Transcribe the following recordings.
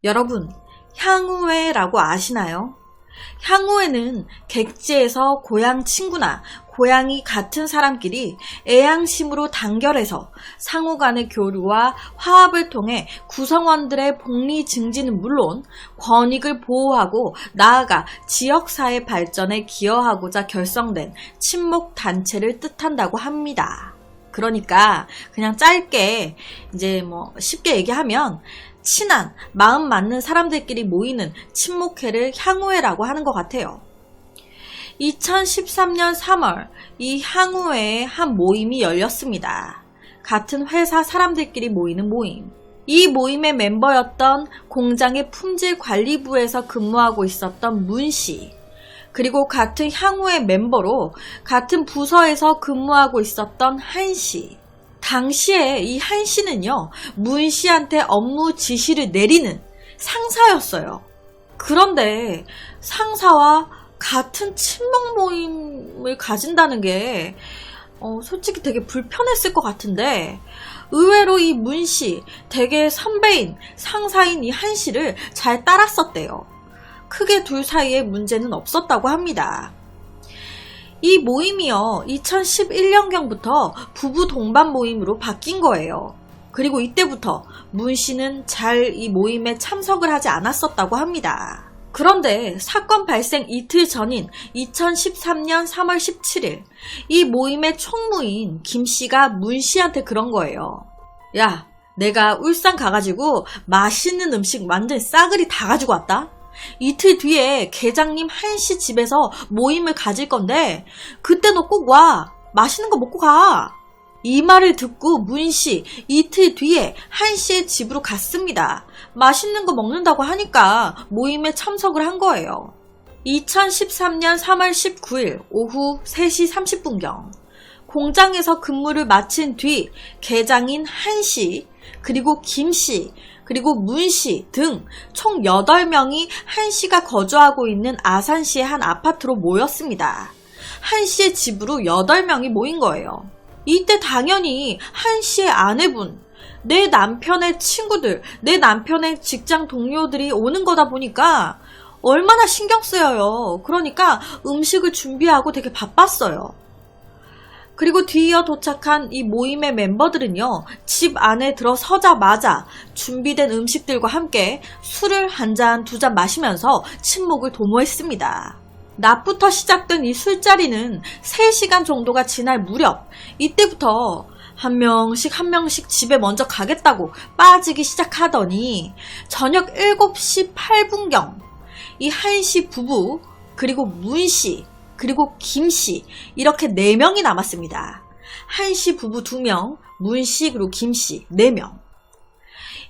여러분, 향후회라고 아시나요? 향후회는 객지에서 고향 친구나 고향이 같은 사람끼리 애양심으로 단결해서 상호 간의 교류와 화합을 통해 구성원들의 복리 증진은 물론 권익을 보호하고 나아가 지역사회 발전에 기여하고자 결성된 친목단체를 뜻한다고 합니다. 그러니까 그냥 짧게 쉽게 얘기하면 친한, 마음 맞는 사람들끼리 모이는 친목회를 향후회라고 하는 것 같아요. 2013년 3월 이 향후회에 한 모임이 열렸습니다. 같은 회사 사람들끼리 모이는 모임. 이 모임의 멤버였던 공장의 품질관리부에서 근무하고 있었던 문씨, 그리고 같은 향후회 멤버로 같은 부서에서 근무하고 있었던 한씨. 당시에 이 한씨는요, 문씨한테 업무 지시를 내리는 상사였어요. 그런데 상사와 같은 친목 모임을 가진다는 게 솔직히 되게 불편했을 것 같은데, 의외로 이 문씨, 되게 선배인 상사인 이 한씨를 잘 따랐었대요. 크게 둘 사이에 문제는 없었다고 합니다. 이 모임이요, 2011년경부터 부부 동반 모임으로 바뀐 거예요. 그리고 이때부터 문씨는 잘 이 모임에 참석을 하지 않았었다고 합니다. 그런데 사건 발생 이틀 전인 2013년 3월 17일 이 모임의 총무인 김씨가 문씨한테 그런 거예요. 야, 내가 울산 가가지고 맛있는 음식 완전 싸그리 다 가지고 왔다. 이틀 뒤에 계장님 한씨 집에서 모임을 가질 건데 그때 너 꼭 와. 맛있는 거 먹고 가. 이 말을 듣고 문씨 이틀 뒤에 한씨의 집으로 갔습니다. 맛있는 거 먹는다고 하니까 모임에 참석을 한 거예요. 2013년 3월 19일 오후 3시 30분경 공장에서 근무를 마친 뒤 계장인 한씨, 그리고 김씨, 그리고 문씨 등 총 8명이 한씨가 거주하고 있는 아산시의 한 아파트로 모였습니다. 한씨의 집으로 8명이 모인 거예요. 이때 당연히 한씨의 아내분, 내 남편의 친구들, 내 남편의 직장 동료들이 오는 거다 보니까 얼마나 신경 쓰여요. 그러니까 음식을 준비하고 되게 바빴어요. 그리고 뒤이어 도착한 이 모임의 멤버들은요, 집 안에 들어서자마자 준비된 음식들과 함께 술을 한 잔, 두 잔 마시면서 친목을 도모했습니다. 낮부터 시작된 이 술자리는 3시간 정도가 지날 무렵, 이때부터 한 명씩 집에 먼저 가겠다고 빠지기 시작하더니 저녁 7시 8분경 이 한씨 부부, 그리고 문씨, 그리고 김씨, 이렇게 4명이 남았습니다. 한씨 부부 2명, 문씨, 그리고 김씨 4명.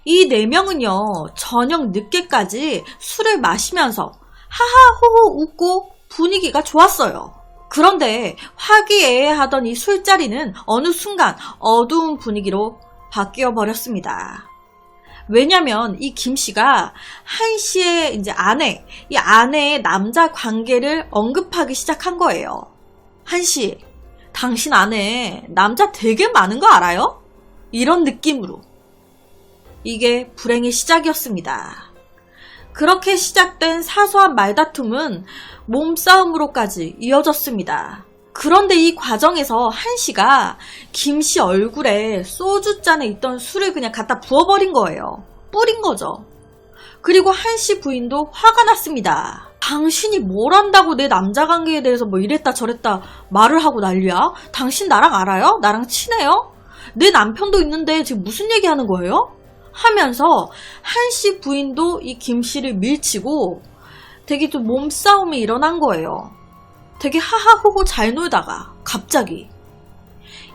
이 4명은요, 저녁 늦게까지 술을 마시면서 하하호호 웃고 분위기가 좋았어요. 그런데 화기애애하던 이 술자리는 어느 순간 어두운 분위기로 바뀌어 버렸습니다. 왜냐면 이 김씨가 한씨의 이 아내의 남자 관계를 언급하기 시작한 거예요. 한씨, 당신 아내 남자 되게 많은 거 알아요? 이런 느낌으로. 이게 불행의 시작이었습니다. 그렇게 시작된 사소한 말다툼은 몸싸움으로까지 이어졌습니다. 그런데 이 과정에서 한씨가 김씨 얼굴에 소주잔에 있던 술을 그냥 갖다 부어버린 거예요. 뿌린 거죠. 그리고 한씨 부인도 화가 났습니다. 당신이 뭘 안다고 내 남자 관계에 대해서 뭐 이랬다 저랬다 말을 하고 난리야? 당신 나랑 알아요? 나랑 친해요? 내 남편도 있는데 지금 무슨 얘기하는 거예요? 하면서 한씨 부인도 이 김씨를 밀치고 되게 좀 몸싸움이 일어난 거예요. 되게 하하호호 잘 놀다가 갑자기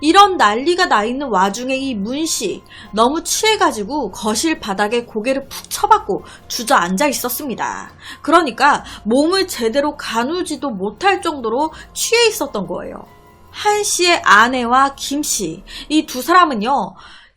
이런 난리가 나 있는 와중에 이 문씨 너무 취해가지고 거실 바닥에 고개를 푹 쳐박고 주저앉아 있었습니다. 그러니까 몸을 제대로 가누지도 못할 정도로 취해 있었던 거예요. 한씨의 아내와 김씨, 이 두 사람은요,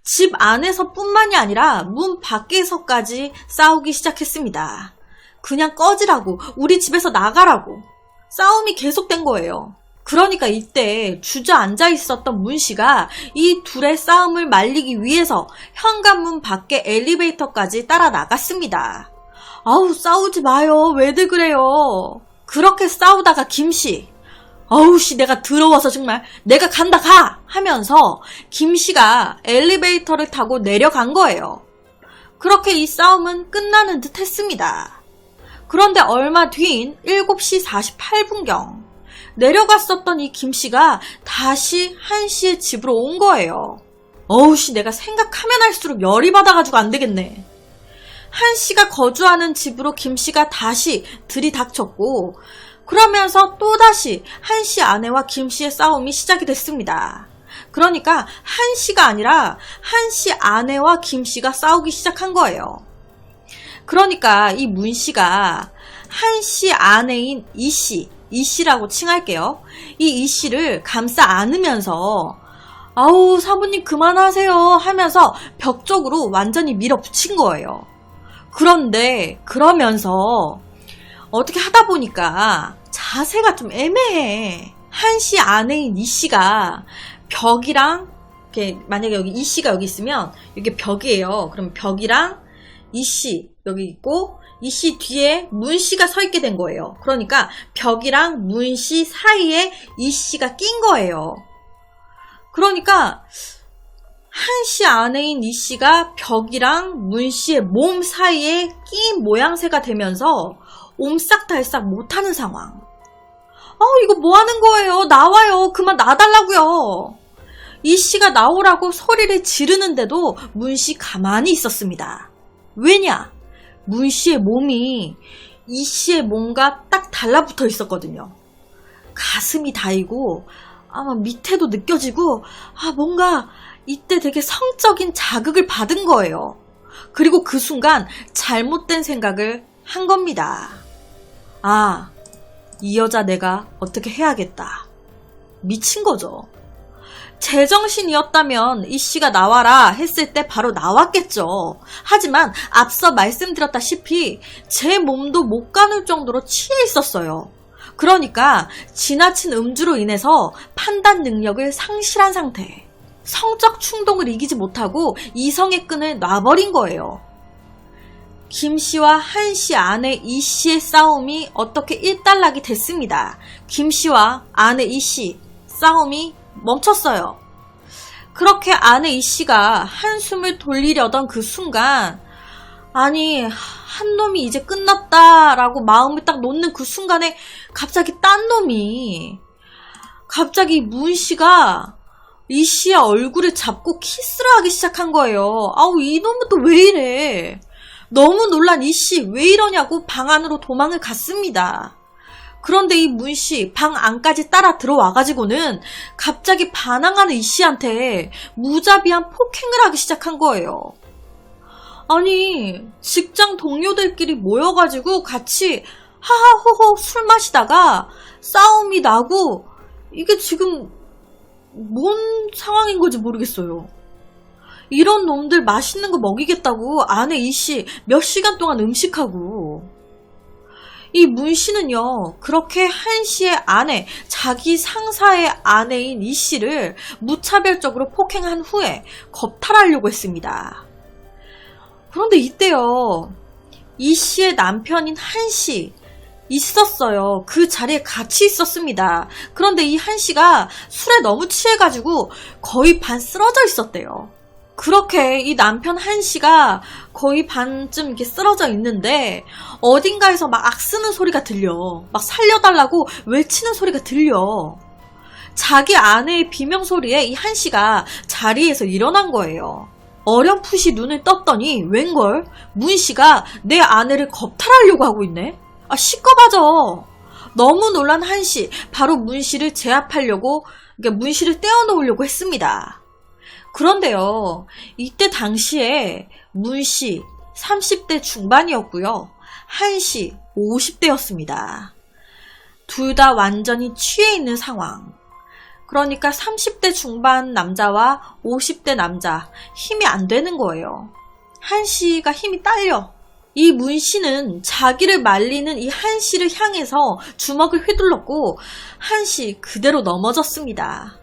집 안에서 뿐만이 아니라 문 밖에서까지 싸우기 시작했습니다. 그냥 꺼지라고, 우리 집에서 나가라고. 싸움이 계속된 거예요. 그러니까 이때 주저앉아 있었던 문씨가 이 둘의 싸움을 말리기 위해서 현관문 밖에 엘리베이터까지 따라 나갔습니다. 아우, 싸우지 마요. 왜들 그래요? 그렇게 싸우다가 김씨, 아우씨, 내가 더러워서 정말 내가 간다 가! 하면서 김씨가 엘리베이터를 타고 내려간 거예요. 그렇게 이 싸움은 끝나는 듯 했습니다. 그런데 얼마 뒤인 7시 48분경 내려갔었던 이 김씨가 다시 한씨의 집으로 온 거예요. 어우씨, 내가 생각하면 할수록 열이 받아가지고 안 되겠네. 한씨가 거주하는 집으로 김씨가 다시 들이닥쳤고, 그러면서 또다시 한씨 아내와 김씨의 싸움이 시작이 됐습니다. 그러니까 한씨가 아니라 한씨 아내와 김씨가 싸우기 시작한 거예요. 그러니까 이 문씨가 한씨 아내인 이씨라고 칭할게요. 이 이씨를 감싸 안으면서 아우, 사부님 그만하세요 하면서 벽 쪽으로 완전히 밀어붙인 거예요. 그런데 그러면서 어떻게 하다 보니까 자세가 좀 애매해. 한씨 아내인 이씨가 벽이랑, 만약에 여기 이씨가 여기 있으면 이게 벽이에요. 그럼 벽이랑 이씨 여기 있고 이씨 뒤에 문씨가 서 있게 된 거예요. 그러니까 벽이랑 문씨 사이에 이씨가 낀 거예요. 그러니까 한씨 아내인 이씨가 벽이랑 문씨의 몸 사이에 낀 모양새가 되면서 옴싹달싹 못하는 상황. 이거 뭐 하는 거예요? 나와요. 그만 놔달라고요. 이씨가 나오라고 소리를 지르는데도 문씨 가만히 있었습니다. 왜냐? 문씨의 몸이 이씨의 몸과 딱 달라붙어 있었거든요. 가슴이 다이고 아마 밑에도 느껴지고 뭔가 이때 되게 성적인 자극을 받은 거예요. 그리고 그 순간 잘못된 생각을 한 겁니다. 이 여자 내가 어떻게 해야겠다. 미친 거죠. 제정신이었다면 이씨가 나와라 했을 때 바로 나왔겠죠. 하지만 앞서 말씀드렸다시피 제 몸도 못 가눌 정도로 취해 있었어요. 그러니까 지나친 음주로 인해서 판단 능력을 상실한 상태. 성적 충동을 이기지 못하고 이성의 끈을 놔버린 거예요. 김씨와 한씨 아내 이씨의 싸움이 어떻게 일단락이 됐습니다. 김씨와 아내 이씨 싸움이 멈췄어요. 그렇게 아내 이씨가 한숨을 돌리려던 그 순간, 아니, 한 놈이 이제 끝났다라고 마음을 딱 놓는 그 순간에 갑자기 딴 놈이, 갑자기 문씨가 이씨의 얼굴을 잡고 키스를 하기 시작한 거예요. 이놈은 또 왜 이래? 너무 놀란 이씨 왜 이러냐고 방 안으로 도망을 갔습니다. 그런데 이 문씨 방 안까지 따라 들어와가지고는 갑자기 반항하는 이씨한테 무자비한 폭행을 하기 시작한 거예요. 아니, 직장 동료들끼리 모여가지고 같이 하하호호 술 마시다가 싸움이 나고 이게 지금 뭔 상황인 건지 모르겠어요. 이런 놈들 맛있는 거 먹이겠다고 아내 이씨 몇 시간 동안 음식하고, 이 문씨는요 그렇게 한씨의 아내, 자기 상사의 아내인 이씨를 무차별적으로 폭행한 후에 겁탈하려고 했습니다. 그런데 이때요 이씨의 남편인 한씨 있었어요. 그 자리에 같이 있었습니다. 그런데 이 한씨가 술에 너무 취해가지고 거의 반 쓰러져 있었대요. 그렇게 이 남편 한씨가 거의 반쯤 이렇게 쓰러져 있는데 어딘가에서 막 악쓰는 소리가 들려. 막 살려달라고 외치는 소리가 들려. 자기 아내의 비명소리에 이 한씨가 자리에서 일어난 거예요. 어렴풋이 눈을 떴더니 웬걸 문씨가 내 아내를 겁탈하려고 하고 있네. 시꺼봐져. 너무 놀란 한씨, 바로 문씨를 제압하려고, 그러니까 문씨를 떼어놓으려고 했습니다. 그런데요, 이때 당시에 문씨 30대 중반이었고요. 한씨 50대였습니다. 둘 다 완전히 취해 있는 상황. 그러니까 30대 중반 남자와 50대 남자, 힘이 안 되는 거예요. 한씨가 힘이 딸려. 이 문씨는 자기를 말리는 이 한씨를 향해서 주먹을 휘둘렀고 한씨 그대로 넘어졌습니다.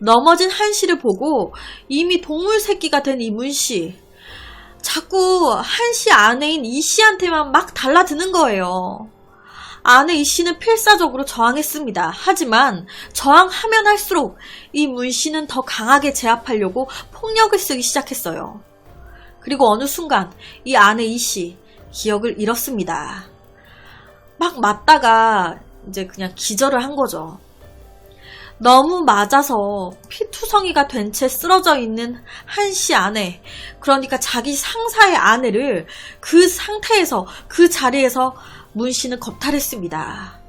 넘어진 한씨를 보고 이미 동물 새끼가 된 이 문씨, 자꾸 한씨 아내인 이씨한테만 막 달라드는 거예요. 아내 이씨는 필사적으로 저항했습니다. 하지만 저항하면 할수록 이 문씨는 더 강하게 제압하려고 폭력을 쓰기 시작했어요. 그리고 어느 순간 이 아내 이씨 기억을 잃었습니다. 막 맞다가 이제 그냥 기절을 한 거죠. 너무 맞아서 피투성이가 된 채 쓰러져 있는 한씨 아내, 그러니까 자기 상사의 아내를 그 상태에서 그 자리에서 문씨는 겁탈했습니다.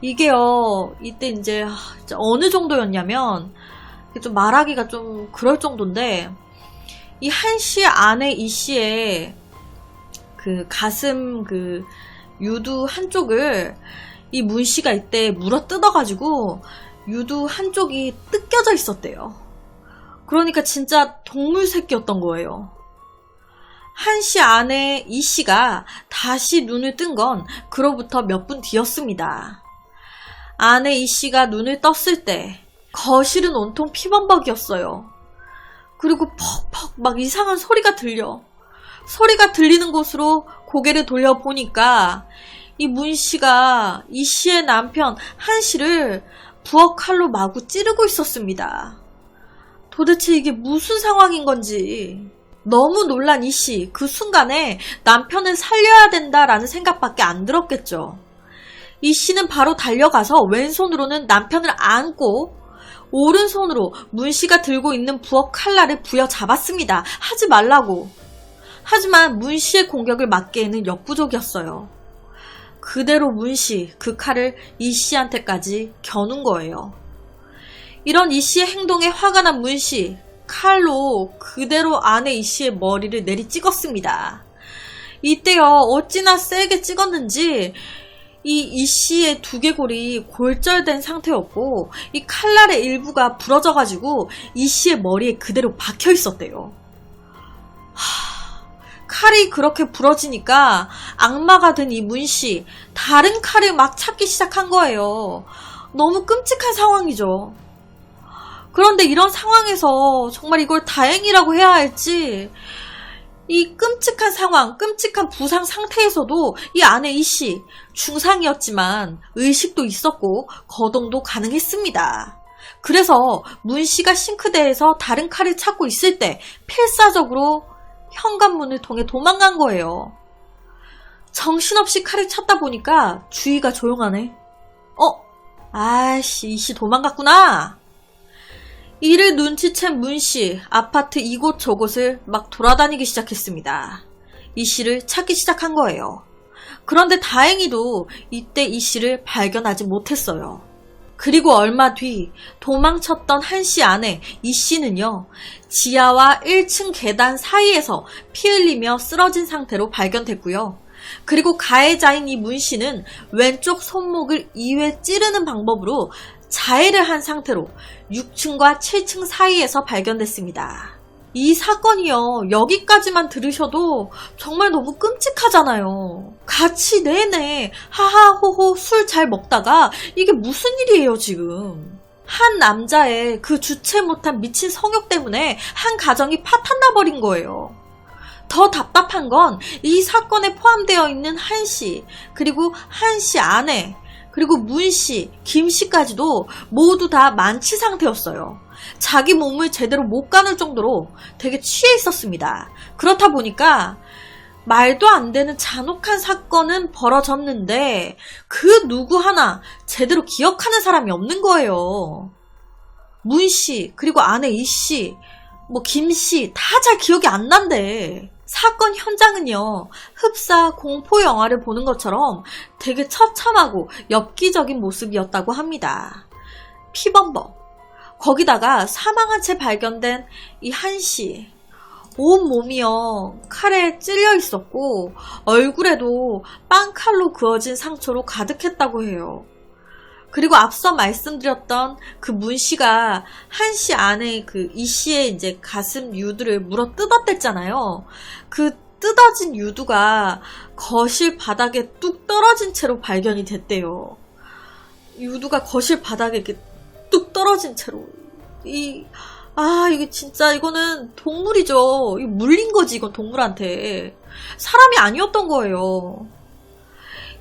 이게요, 이때 이제 어느 정도였냐면 좀 말하기가 좀 그럴 정도인데, 이 한씨 아내 이씨의 그 가슴 그 유두 한쪽을 이 문씨가 이때 물어 뜯어가지고 유두 한쪽이 뜯겨져 있었대요. 그러니까 진짜 동물 새끼였던 거예요. 한씨 아내 이씨가 다시 눈을 뜬 건 그로부터 몇 분 뒤였습니다. 아내 이씨가 눈을 떴을 때 거실은 온통 피범벅이었어요. 그리고 퍽퍽 막 이상한 소리가 들려. 소리가 들리는 곳으로 고개를 돌려보니까 이 문씨가 이씨의 남편 한씨를 부엌 칼로 마구 찌르고 있었습니다. 도대체 이게 무슨 상황인 건지 너무 놀란 이씨, 그 순간에 남편을 살려야 된다라는 생각밖에 안 들었겠죠. 이씨는 바로 달려가서 왼손으로는 남편을 안고 오른손으로 문씨가 들고 있는 부엌 칼날을 부여잡았습니다. 하지 말라고. 하지만 문씨의 공격을 막기에는 역부족이었어요. 그대로 문씨, 그 칼을 이씨한테까지 겨눈 거예요. 이런 이씨의 행동에 화가 난 문씨, 칼로 그대로 아내 이씨의 머리를 내리 찍었습니다. 이때요, 어찌나 세게 찍었는지 이 이씨의 두개골이 골절된 상태였고 이 칼날의 일부가 부러져가지고 이씨의 머리에 그대로 박혀 있었대요. 칼이 그렇게 부러지니까 악마가 된 이 문씨, 다른 칼을 막 찾기 시작한 거예요. 너무 끔찍한 상황이죠. 그런데 이런 상황에서 정말 이걸 다행이라고 해야 할지, 이 끔찍한 상황, 끔찍한 부상 상태에서도 이 아내 이씨, 중상이었지만 의식도 있었고 거동도 가능했습니다. 그래서 문씨가 싱크대에서 다른 칼을 찾고 있을 때 필사적으로 현관문을 통해 도망간 거예요. 정신없이 칼을 찾다 보니까 주위가 조용하네. 아이씨, 이씨 도망갔구나. 이를 눈치챈 문씨, 아파트 이곳 저곳을 막 돌아다니기 시작했습니다. 이씨를 찾기 시작한 거예요. 그런데 다행히도 이때 이씨를 발견하지 못했어요. 그리고 얼마 뒤 도망쳤던 한씨 아내 이씨는요, 지하와 1층 계단 사이에서 피 흘리며 쓰러진 상태로 발견됐고요. 그리고 가해자인 이 문씨는 왼쪽 손목을 2회 찌르는 방법으로 자해를 한 상태로 6층과 7층 사이에서 발견됐습니다. 이 사건이요, 여기까지만 들으셔도 정말 너무 끔찍하잖아요. 같이 내내 하하호호 술 잘 먹다가 이게 무슨 일이에요 지금. 한 남자의 그 주체 못한 미친 성욕 때문에 한 가정이 파탄나 버린 거예요. 더 답답한 건 이 사건에 포함되어 있는 한씨, 그리고 한씨 아내, 그리고 문씨, 김씨까지도 모두 다 만취 상태였어요. 자기 몸을 제대로 못 가눌 정도로 되게 취해 있었습니다. 그렇다 보니까 말도 안 되는 잔혹한 사건은 벌어졌는데 그 누구 하나 제대로 기억하는 사람이 없는 거예요. 문씨, 그리고 아내 이씨, 김씨 다 잘 기억이 안 난대. 사건 현장은요, 흡사 공포 영화를 보는 것처럼 되게 처참하고 엽기적인 모습이었다고 합니다. 피범벅, 거기다가 사망한 채 발견된 이 한씨, 온 몸이요 칼에 찔려 있었고 얼굴에도 빵칼로 그어진 상처로 가득했다고 해요. 그리고 앞서 말씀드렸던 그 문씨가 한씨 안에 그 이씨의 이제 가슴 유두를 물어 뜯었댔잖아요. 그 뜯어진 유두가 거실 바닥에 뚝 떨어진 채로 발견이 됐대요. 유두가 거실 바닥에 이렇게 뚝 떨어진 채로. 이게 진짜 이거는 동물이죠. 이거 물린 거지, 이건 동물한테. 사람이 아니었던 거예요.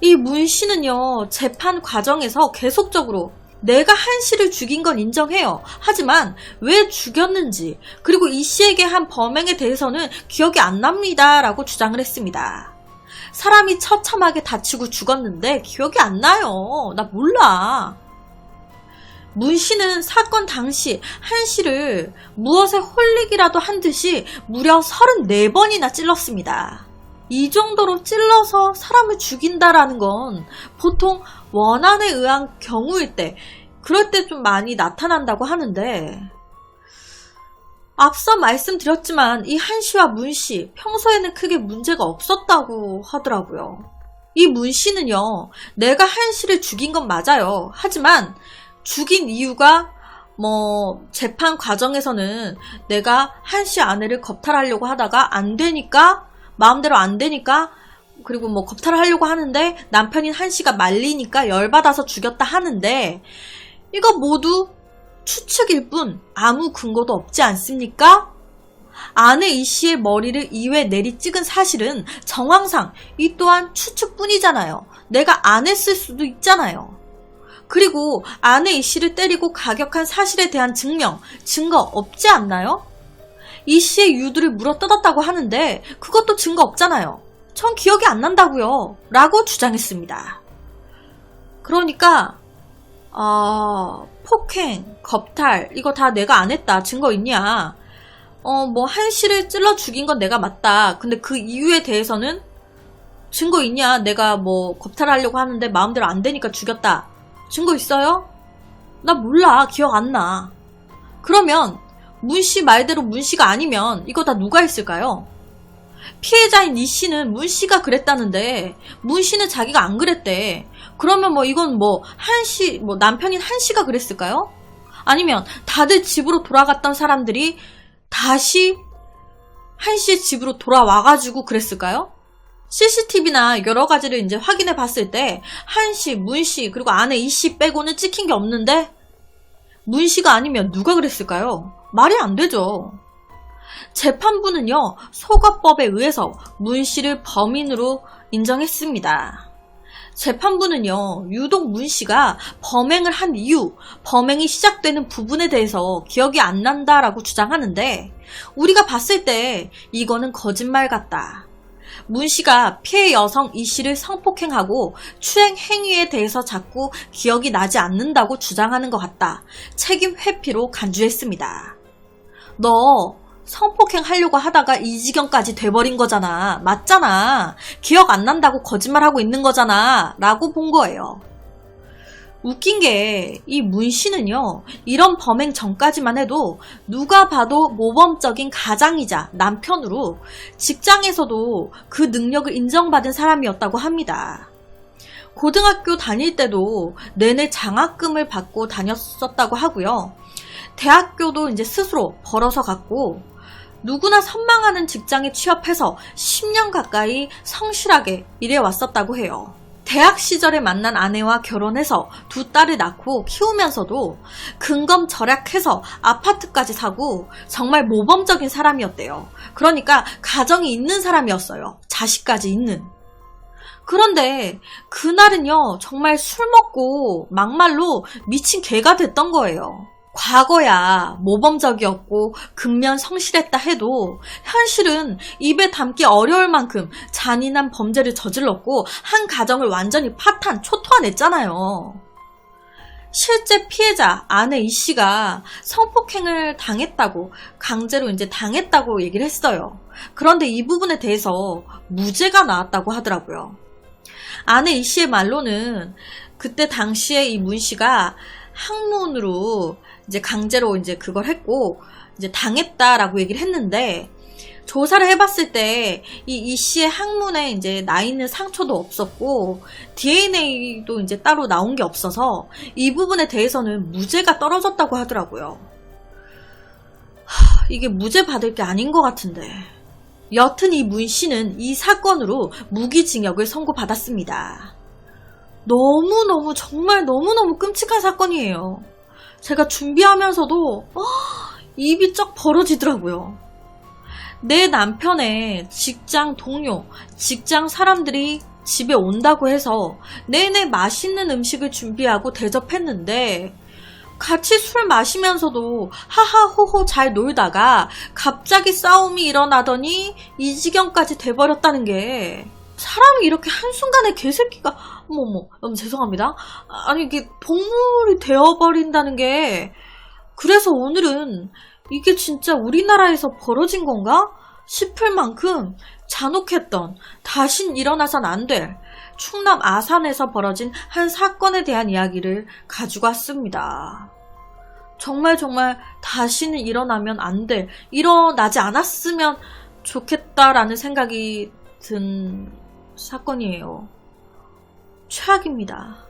이 문 씨는요, 재판 과정에서 계속적으로 내가 한 씨를 죽인 건 인정해요. 하지만 왜 죽였는지, 그리고 이 씨에게 한 범행에 대해서는 기억이 안 납니다. 라고 주장을 했습니다. 사람이 처참하게 다치고 죽었는데 기억이 안 나요. 나 몰라. 문 씨는 사건 당시 한 씨를 무엇에 홀리기라도 한 듯이 무려 34번이나 찔렀습니다. 이 정도로 찔러서 사람을 죽인다라는 건 보통 원한에 의한 경우일 때, 그럴 때 좀 많이 나타난다고 하는데, 앞서 말씀드렸지만 이 한 씨와 문 씨 평소에는 크게 문제가 없었다고 하더라고요. 이 문 씨는요, 내가 한 씨를 죽인 건 맞아요. 하지만 죽인 이유가 재판 과정에서는 내가 한 씨 아내를 겁탈하려고 하다가 안 되니까, 마음대로 안 되니까, 그리고 겁탈을 하려고 하는데 남편인 한 씨가 말리니까 열받아서 죽였다 하는데, 이거 모두 추측일 뿐 아무 근거도 없지 않습니까? 아내 이 씨의 머리를 2회 내리 찍은 사실은 정황상 이 또한 추측뿐이잖아요. 내가 안 했을 수도 있잖아요. 그리고 아내 이 씨를 때리고 가격한 사실에 대한 증거 없지 않나요? 이 씨의 유두를 물어뜯었다고 하는데 그것도 증거 없잖아요. 전 기억이 안 난다고요. 라고 주장했습니다. 그러니까 폭행, 겁탈 이거 다 내가 안 했다. 증거 있냐? 한 씨를 찔러 죽인 건 내가 맞다. 근데 그 이유에 대해서는 증거 있냐? 내가 겁탈하려고 하는데 마음대로 안 되니까 죽였다. 증거 있어요? 나 몰라. 기억 안 나. 그러면 문 씨 말대로 문 씨가 아니면 이거 다 누가 했을까요? 피해자인 이 씨는 문 씨가 그랬다는데 문 씨는 자기가 안 그랬대. 그러면 이건 한 씨, 남편인 한 씨가 그랬을까요? 아니면 다들 집으로 돌아갔던 사람들이 다시 한 씨의 집으로 돌아와가지고 그랬을까요? CCTV나 여러 가지를 이제 확인해 봤을 때 한 씨, 문 씨, 그리고 아내 이 씨 빼고는 찍힌 게 없는데 문 씨가 아니면 누가 그랬을까요? 말이 안 되죠. 재판부는요, 소거법에 의해서 문 씨를 범인으로 인정했습니다. 재판부는요, 유독 문 씨가 범행을 한 이유, 범행이 시작되는 부분에 대해서 기억이 안 난다라고 주장하는데, 우리가 봤을 때 이거는 거짓말 같다. 문 씨가 피해 여성 이 씨를 성폭행하고 추행 행위에 대해서 자꾸 기억이 나지 않는다고 주장하는 것 같다. 책임 회피로 간주했습니다. 너 성폭행 하려고 하다가 이 지경까지 돼버린 거잖아. 맞잖아. 기억 안 난다고 거짓말하고 있는 거잖아. 라고 본 거예요. 웃긴 게 이 문 씨는요, 이런 범행 전까지만 해도 누가 봐도 모범적인 가장이자 남편으로 직장에서도 그 능력을 인정받은 사람이었다고 합니다. 고등학교 다닐 때도 내내 장학금을 받고 다녔었다고 하고요. 대학교도 이제 스스로 벌어서 갔고, 누구나 선망하는 직장에 취업해서 10년 가까이 성실하게 일해왔었다고 해요. 대학 시절에 만난 아내와 결혼해서 2딸을 낳고 키우면서도 근검절약해서 아파트까지 사고 정말 모범적인 사람이었대요. 그러니까 가정이 있는 사람이었어요. 자식까지 있는. 그런데 그날은요, 정말 술 먹고 막말로 미친 개가 됐던 거예요. 과거야 모범적이었고 근면 성실했다 해도 현실은 입에 담기 어려울 만큼 잔인한 범죄를 저질렀고 한 가정을 완전히 파탄, 초토화냈잖아요. 실제 피해자 아내 이 씨가 성폭행을 당했다고, 강제로 이제 당했다고 얘기를 했어요. 그런데 이 부분에 대해서 무죄가 나왔다고 하더라고요. 아내 이 씨의 말로는 그때 당시에 이 문 씨가 학문으로 이제 강제로 이제 그걸 했고 이제 당했다라고 얘기를 했는데, 조사를 해봤을 때 이 씨의 항문에 이제 나 있는 상처도 없었고 DNA도 이제 따로 나온 게 없어서 이 부분에 대해서는 무죄가 떨어졌다고 하더라고요. 이게 무죄 받을 게 아닌 것 같은데. 여튼 이 문 씨는 이 사건으로 무기징역을 선고받았습니다. 정말 너무너무 끔찍한 사건이에요. 제가 준비하면서도 입이 쩍 벌어지더라고요. 내 남편의 직장 동료, 직장 사람들이 집에 온다고 해서 내내 맛있는 음식을 준비하고 대접했는데 같이 술 마시면서도 하하호호 잘 놀다가 갑자기 싸움이 일어나더니 이 지경까지 돼버렸다는 게 사람이 이렇게 한순간에 개새끼가 어머머 죄송합니다. 아니 이게 동물이 되어버린다는 게 그래서 오늘은 이게 진짜 우리나라에서 벌어진 건가 싶을 만큼 잔혹했던 다신 일어나선 안 될 충남 아산에서 벌어진 한 사건에 대한 이야기를 가지고 왔습니다. 정말 다시는 일어나면 안 될, 일어나지 않았으면 좋겠다라는 생각이 든 사건이에요. 최악입니다.